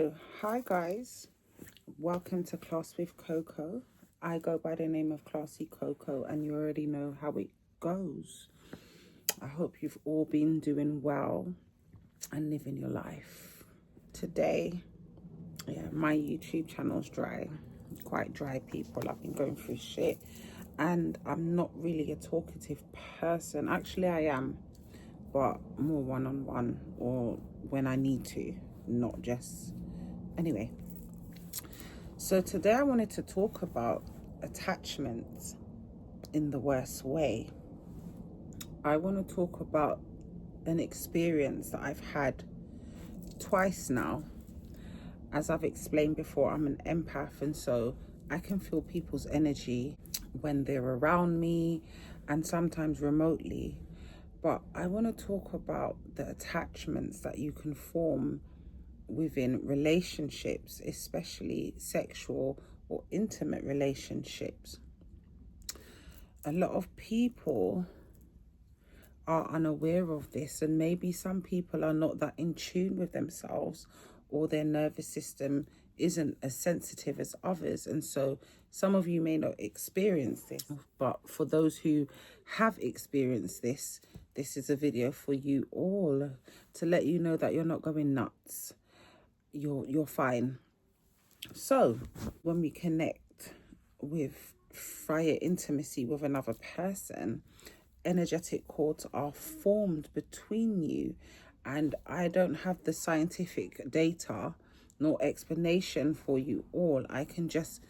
So, hi guys, welcome to Class with Coco. I go by the name of Classy Coco, and you already know how it goes. I hope you've all been doing well and living your life. Today, my YouTube channel's dry, quite dry, people. I've been going through shit, and I'm not really a talkative person. Actually, I am, but more one-on-one or when I need to, not just anyway. So today I wanted to talk about attachments in the worst way. I want to talk about an experience that I've had twice now. As I've explained before, I'm an empath, and so I can feel people's energy when they're around me and sometimes remotely. But I want to talk about the attachments that you can form within relationships, especially sexual or intimate relationships. A lot of people are unaware of this, and maybe some people are not that in tune with themselves, or their nervous system isn't as sensitive as others, and so some of you may not experience this. But for those who have experienced this is a video for you all, to let you know that you're not going nuts. You're fine. So when we connect with via intimacy with another person, energetic cords are formed between you, and I don't have the scientific data nor explanation for you all. I can just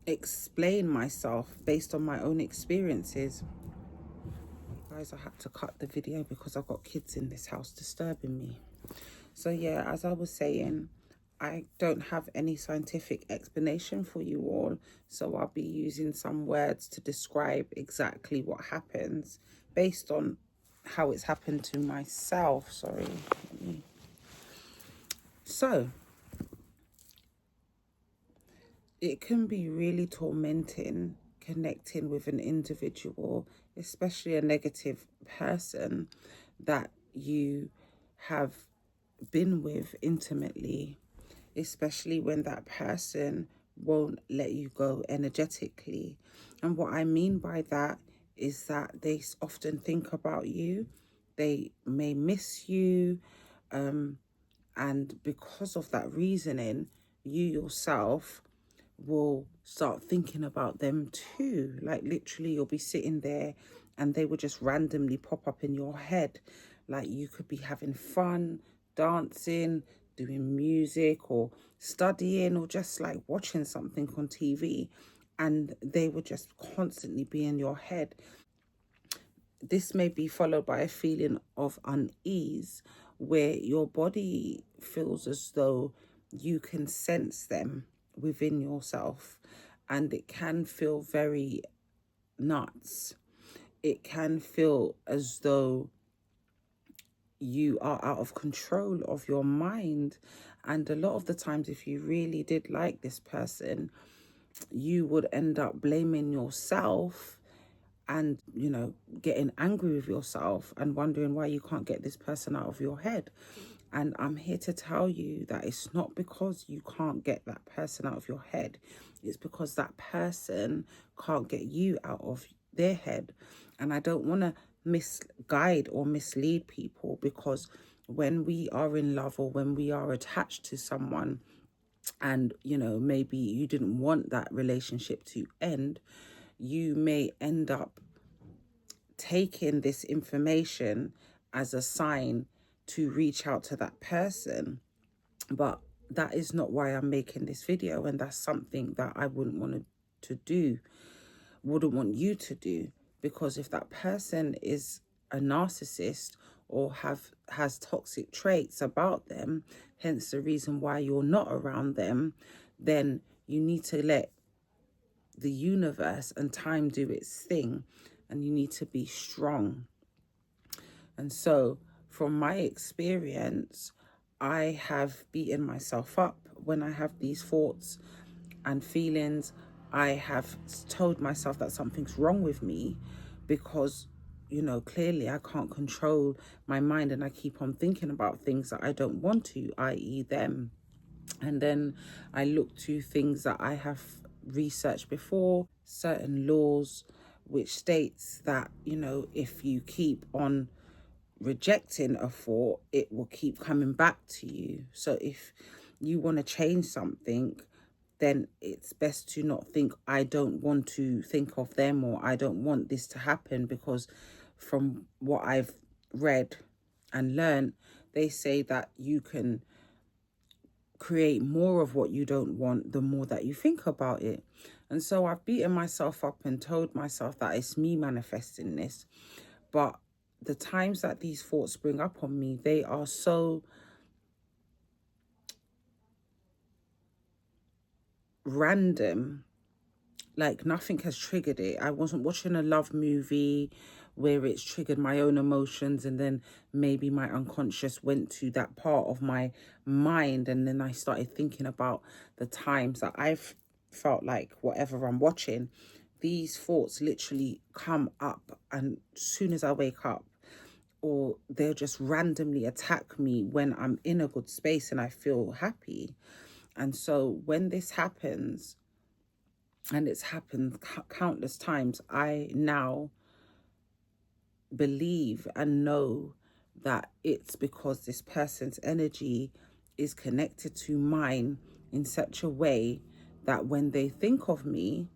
explain myself based on my own experiences. Guys, I had to cut the video because I've got kids in this house disturbing me. So yeah, as I was saying, I don't have any scientific explanation for you all, so I'll be using some words to describe exactly what happens based on how it's happened to myself. So it can be really tormenting connecting with an individual, especially a negative person that you have been with intimately, especially when that person won't let you go energetically. And what I mean by that is that they often think about you, they may miss you, and because of that reasoning, you yourself will start thinking about them too. Like literally, you'll be sitting there and they will just randomly pop up in your head. Like you could be having fun, dancing, doing music, or studying, or just like watching something on TV, and they would just constantly be in your head. This may be followed by a feeling of unease where your body feels as though you can sense them within yourself, and it can feel very nuts. It can feel as though you are out of control of your mind, and a lot of the times, if you really did like this person, you would end up blaming yourself and, you know, getting angry with yourself and wondering why you can't get this person out of your head. And I'm here to tell you that it's not because you can't get that person out of your head. It's because that person can't get you out of their head. And I don't want to misguide or mislead people, because when we are in love or when we are attached to someone, and, you know, maybe you didn't want that relationship to end, you may end up taking this information as a sign to reach out to that person. But that is not why I'm making this video, and that's something that I wouldn't want you to do, because if that person is a narcissist or has toxic traits about them, hence the reason why you're not around them, then you need to let the universe and time do its thing, and you need to be strong. And so from my experience, I have beaten myself up when I have these thoughts and feelings. I have told myself that something's wrong with me because, you know, clearly I can't control my mind and I keep on thinking about things that I don't want to, i.e. them. And then I look to things that I have researched before, certain laws which states that, you know, if you keep on rejecting a thought, it will keep coming back to you. So if you want to change something, then it's best to not think, I don't want to think of them, or I don't want this to happen, because from what I've read and learned, they say that you can create more of what you don't want the more that you think about it. And so I've beaten myself up and told myself that it's me manifesting this. But the times that these thoughts bring up on me, they are so random, like nothing has triggered it. I wasn't watching a love movie where it's triggered my own emotions, and then maybe my unconscious went to that part of my mind, and then I started thinking about the times that I've felt like whatever I'm watching, these thoughts literally come up, and as soon as I wake up, or they'll just randomly attack me when I'm in a good space and I feel happy. And so when this happens, and it's happened countless times, I now believe and know that it's because this person's energy is connected to mine in such a way that when they think of me,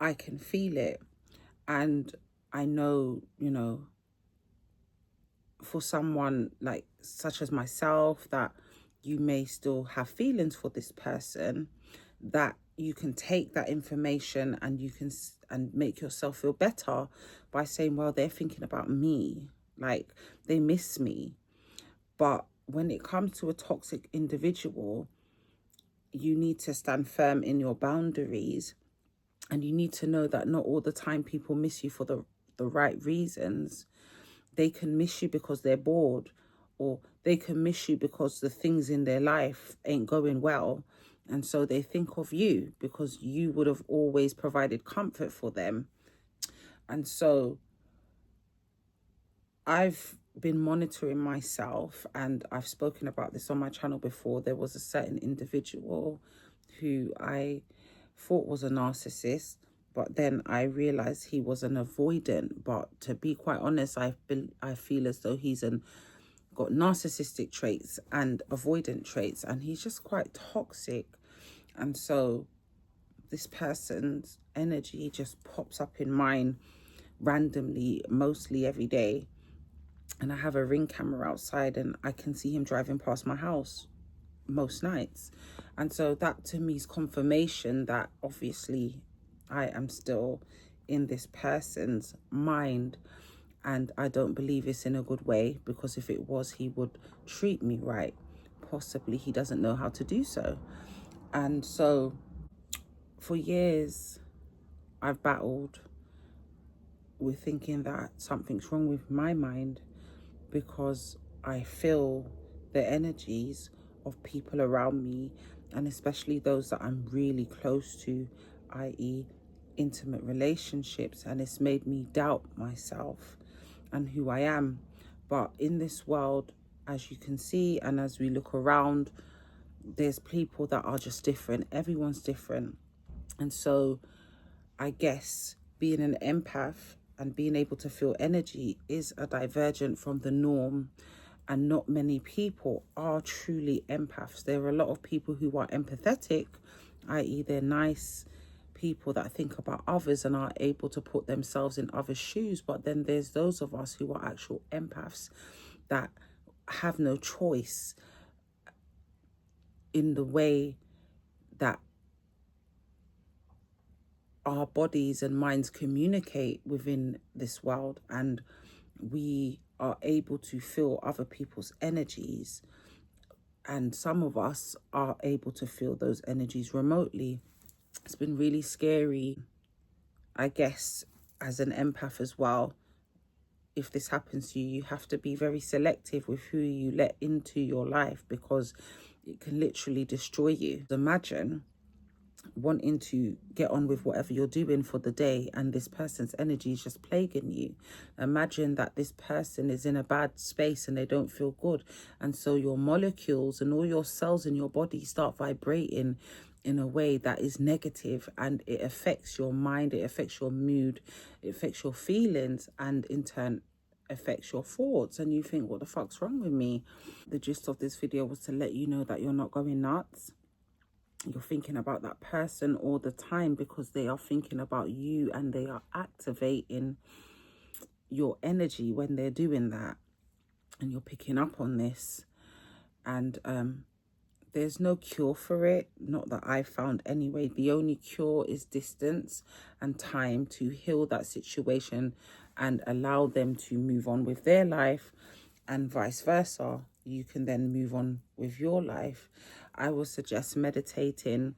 I can feel it. And I know, you know, for someone like such as myself, that you may still have feelings for this person, that you can take that information and you can and make yourself feel better by saying, well, they're thinking about me, like they miss me. But when it comes to a toxic individual, you need to stand firm in your boundaries, and you need to know that not all the time people miss you for the right reasons. They can miss you because they're bored, or they can miss you because the things in their life ain't going well. And so they think of you because you would have always provided comfort for them. And so I've been monitoring myself, and I've spoken about this on my channel before. There was a certain individual who I thought was a narcissist, but then I realized he was an avoidant. But to be quite honest, I feel as though he's got narcissistic traits and avoidant traits, and he's just quite toxic. And so this person's energy just pops up in mine randomly, mostly every day. And I have a Ring camera outside, and I can see him driving past my house most nights. And so that to me is confirmation that obviously I am still in this person's mind, and I don't believe it's in a good way, because if it was, he would treat me right. Possibly he doesn't know how to do so. And so for years I've battled with thinking that something's wrong with my mind, because I feel the energies of people around me, and especially those that I'm really close to, i.e. intimate relationships, and it's made me doubt myself and who I am. But in this world, as you can see, and as we look around, there's people that are just different. Everyone's different. And so I guess being an empath and being able to feel energy is a divergent from the norm, and not many people are truly empaths. There are a lot of people who are empathetic, i.e. they're nice people that think about others and are able to put themselves in others' shoes. But then there's those of us who are actual empaths that have no choice in the way that our bodies and minds communicate within this world, and we are able to feel other people's energies, and some of us are able to feel those energies remotely. It's been really scary, I guess, as an empath as well. If this happens to you, you have to be very selective with who you let into your life, because it can literally destroy you. Imagine wanting to get on with whatever you're doing for the day, and this person's energy is just plaguing you. Imagine that this person is in a bad space and they don't feel good, and so your molecules and all your cells in your body start vibrating in a way that is negative, and it affects your mind, it affects your mood, it affects your feelings, and in turn affects your thoughts. And you think, what the fuck's wrong with me? The gist of this video was to let you know that you're not going nuts. You're thinking about that person all the time because they are thinking about you, and they are activating your energy when they're doing that, and you're picking up on this. And there's no cure for it, not that I found anyway. The only cure is distance and time to heal that situation and allow them to move on with their life, and vice versa. You can then move on with your life. I would suggest meditating,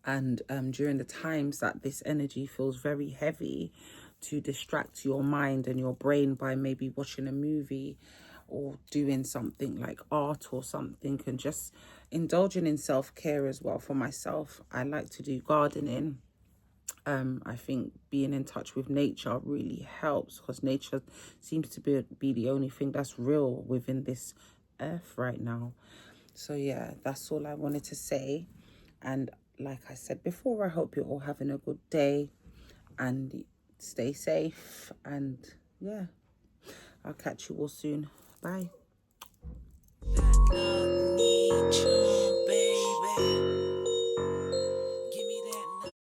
and during the times that this energy feels very heavy, to distract your mind and your brain by maybe watching a movie or doing something like art or something, and just indulging in self-care as well. For myself, I like to do gardening. I think being in touch with nature really helps, because nature seems to be the only thing that's real within this earth right now. So yeah, that's all I wanted to say. And like I said before, I hope you're all having a good day and stay safe. And yeah, I'll catch you all soon. Bye.